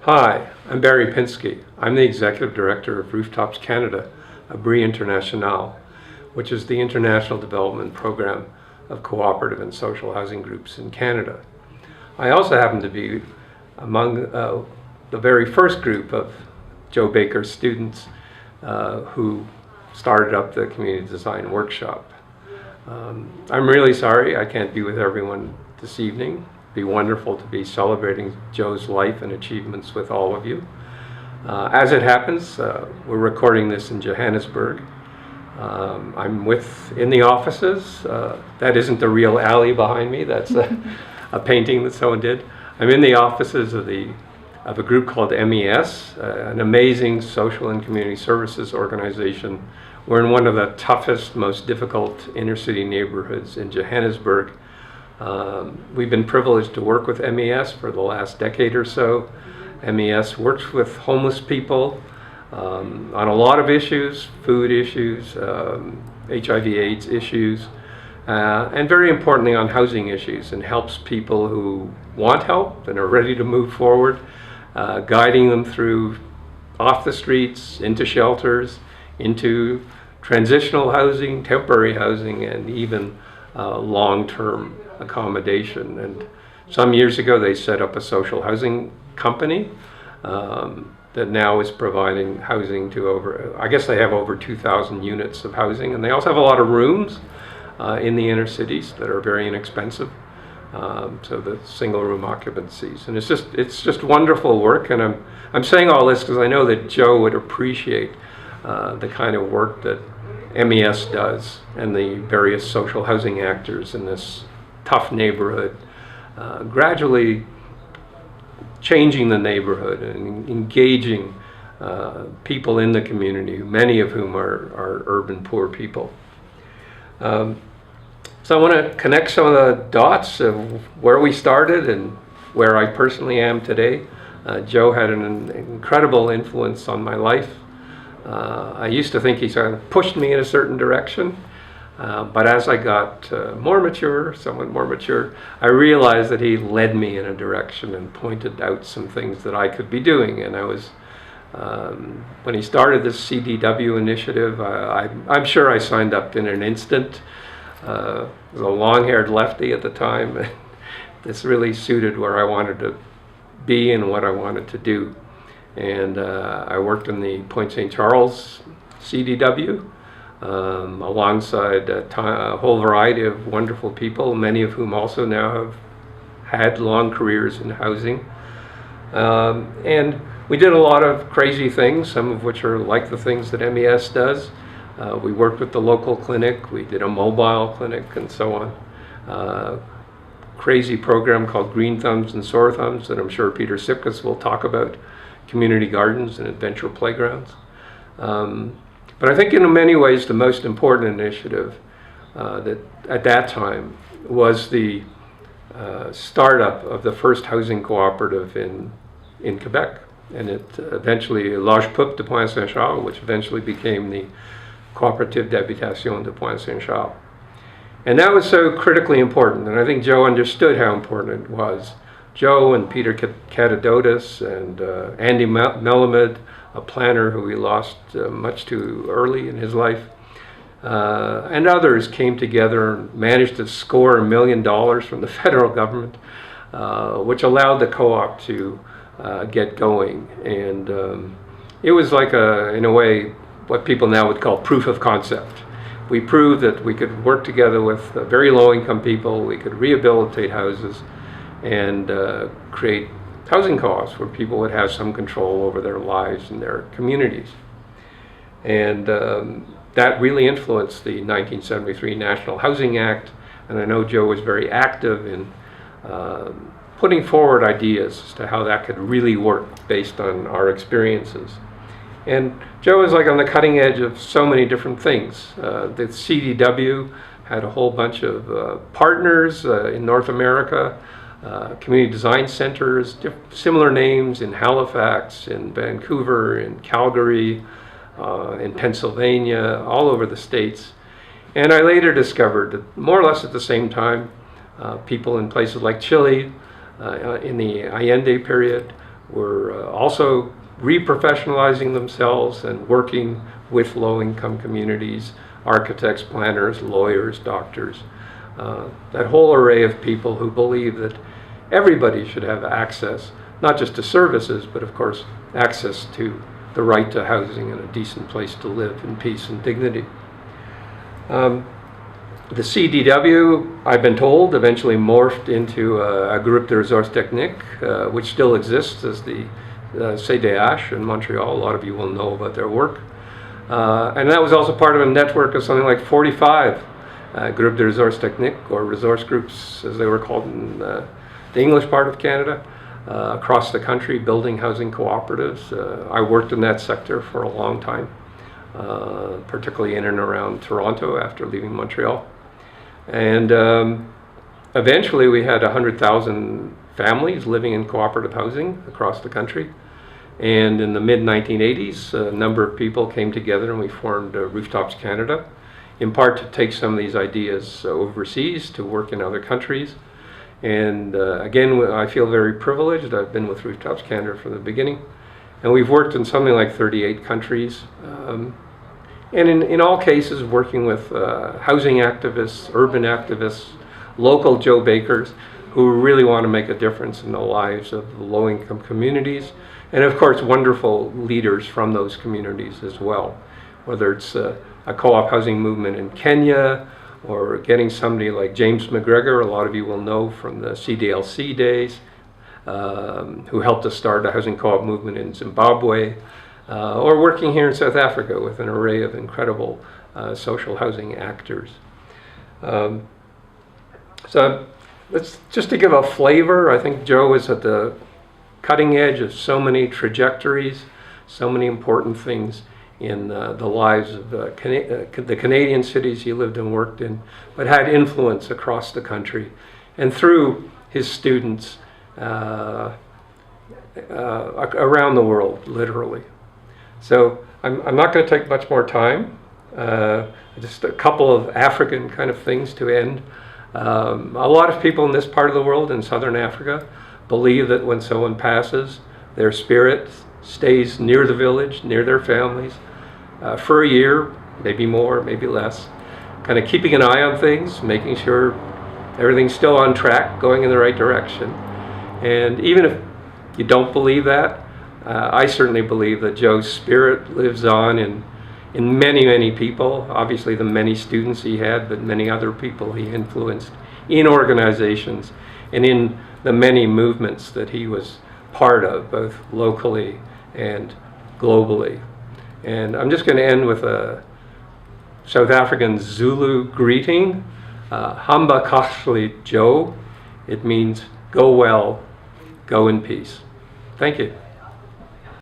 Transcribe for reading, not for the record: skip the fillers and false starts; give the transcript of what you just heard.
Hi, I'm Barry Pinsky. I'm the Executive Director of Rooftops Canada, Abri International, which is the international development program of cooperative and social housing groups in Canada. I also happen to be among the very first group of Joe Baker's students who started up the community design workshop. I'm really sorry I can't be with everyone this evening. It'd be wonderful to be celebrating Joe's life and achievements with all of you. As it happens, we're recording this in Johannesburg. I'm in the offices. That isn't the real alley behind me. That's a painting that someone did. I'm in the offices of a group called MES, an amazing social and community services organization. We're in one of the toughest, most difficult inner city neighborhoods in Johannesburg. We've been privileged to work with MES for the last decade or so. MES works with homeless people on a lot of issues, food issues, HIV/AIDS issues, and very importantly on housing issues, and helps people who want help and are ready to move forward, guiding them through off the streets, into shelters, into transitional housing, temporary housing, and even long-term accommodation. And some years ago they set up a social housing company that now is providing housing to I guess they have over 2,000 units of housing, and they also have a lot of rooms in the inner cities that are very inexpensive, so the single room occupancies. And it's just wonderful work, and I'm saying all this because I know that Joe would appreciate the kind of work that MES does and the various social housing actors in this tough neighborhood, gradually changing the neighborhood and engaging people in the community, many of whom are urban poor people. So I want to connect some of the dots of where we started and where I personally am today. Joe had an incredible influence on my life. I used to think he sort of pushed me in a certain direction, but as I got somewhat more mature, I realized that he led me in a direction and pointed out some things that I could be doing. And I was, when he started this CDW initiative, I'm sure I signed up in an instant. I was a long-haired lefty at the time. This really suited where I wanted to be and what I wanted to do. And I worked in the Point St. Charles CDW alongside a whole variety of wonderful people, many of whom also now have had long careers in housing. And we did a lot of crazy things, some of which are like the things that MES does. We worked with the local clinic, we did a mobile clinic and so on. Crazy program called Green Thumbs and Sore Thumbs that I'm sure Peter Sipkus will talk about. Community gardens and adventure playgrounds. But I think in many ways the most important initiative that at that time was the startup of the first housing cooperative in Quebec. And it eventually, L'Age Pup de Point Saint Charles, which eventually became the Coopérative d'Habitation de Point Saint Charles. And that was so critically important, and I think Joe understood how important it was. Joe and Peter Katadotis and Andy Melamed, a planner who we lost much too early in his life, and others came together and managed to score $1 million from the federal government, which allowed the co-op to get going. And it was like in a way, what people now would call proof of concept. We proved that we could work together with very low-income people, we could rehabilitate houses, and create housing co-ops where people would have some control over their lives and their communities. And that really influenced the 1973 National Housing Act, and I know Joe was very active in putting forward ideas as to how that could really work based on our experiences. And Joe was like on the cutting edge of so many different things. The CDW had a whole bunch of partners in North America, community design centers, similar names in Halifax, in Vancouver, in Calgary, in Pennsylvania, all over the States. And I later discovered that more or less at the same time, people in places like Chile in the Allende period were also reprofessionalizing themselves and working with low-income communities, architects, planners, lawyers, doctors, that whole array of people who believe that everybody should have access, not just to services, but of course access to the right to housing and a decent place to live in peace and dignity. The CDW, I've been told, eventually morphed into a Groupe de Ressources Techniques, which still exists as the CDH in Montreal. A lot of you will know about their work. And that was also part of a network of something like 45 Groupe de Ressources Techniques, or resource groups as they were called in the English part of Canada, across the country, building housing cooperatives. I worked in that sector for a long time, particularly in and around Toronto after leaving Montreal. And eventually we had 100,000 families living in cooperative housing across the country. And in the mid-1980s, a number of people came together and we formed Rooftops Canada, in part to take some of these ideas overseas to work in other countries. And again, I feel very privileged. I've been with Rooftops Canada from the beginning. And we've worked in something like 38 countries. And in all cases, working with housing activists, urban activists, local Joe Bakers, who really want to make a difference in the lives of the low-income communities. And of course, wonderful leaders from those communities as well. Whether it's a co-op housing movement in Kenya, or getting somebody like James McGregor, a lot of you will know from the CDLC days, who helped us start a housing co-op movement in Zimbabwe, or working here in South Africa with an array of incredible social housing actors. So just to give a flavor, I think Joe is at the cutting edge of so many trajectories, so many important things in the lives of the Canadian cities he lived and worked in, but had influence across the country, and through his students around the world, literally. So I'm not going to take much more time. Just a couple of African kind of things to end. A lot of people in this part of the world, in southern Africa, believe that when someone passes, their spirit stays near the village, near their families, for a year, maybe more, maybe less, kind of keeping an eye on things, making sure everything's still on track, going in the right direction. And even if you don't believe that, I certainly believe that Joe's spirit lives on in many, many people. Obviously the many students he had, but many other people he influenced in organizations and in the many movements that he was part of, both locally and globally. And I'm just going to end with a South African Zulu greeting, Hamba kahle Joe. It means go well, go in peace. Thank you.